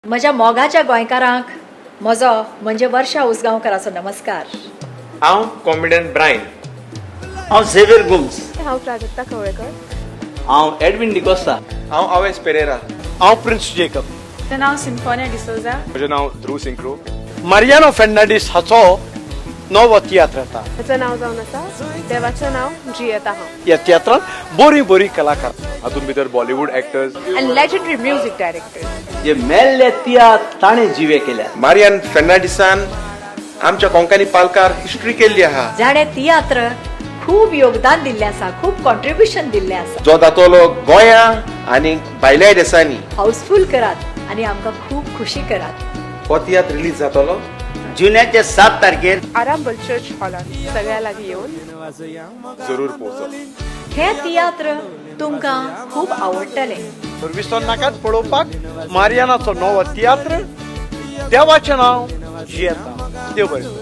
म्हज्या मोगाच्या गोंयकारांक म्हजो म्हणजे वर्षा उसगांवकाराचो नमस्कार. हांव कॉमेडियन ब्रायन. हांव झेवियर गुम्स. हांव प्राजक्ता कवळेकर. हांव एडविन डिकोस्ता. हांव अवेस पेरेरा. हांव प्रिन्स जेकब. म्हजें नांव सिम्फोनिया डिसोजा. म्हजें नांव ध्रुव सिंक्रो. मारियानो फेर्नांडीस हाचो नवो तियात्र येता. म्हजें नांव जावन आसा देवाचें नांव जियेता हांव. ह्या तियात्रांत बरी कलाकार हातूंत भितर Bollywood actors end legendary music director. जे मेल्ले तियात्र ताणें जिवे केल्या. मारियान फेर्नांडिसान आमच्या कोंकणी पालकार हिस्ट्री केल्ली आहा. जाणे तियात्र खूब योगदान दिल्लें आसा, खूब कॉन्ट्रिब्युशन दिल्लें आसा. जो दातलो गोंया आनी भायल्या देशांनी हाऊसफुल करात आनी आमकां खूब खुशी करात. हो तियात्र रिलीज जातलो जुन्याचे 7 तारखेर आरांबोल चर्च हॉलांत सगळ्या लागीं येवन जरूर पोवचो. हे तियात्र तुमकां खूब आवडटलें. तर विसर नाकात पळोवपाक मारियानाचो नवो तियात्र देवाचें नांव जियेता. देव बरें करूं.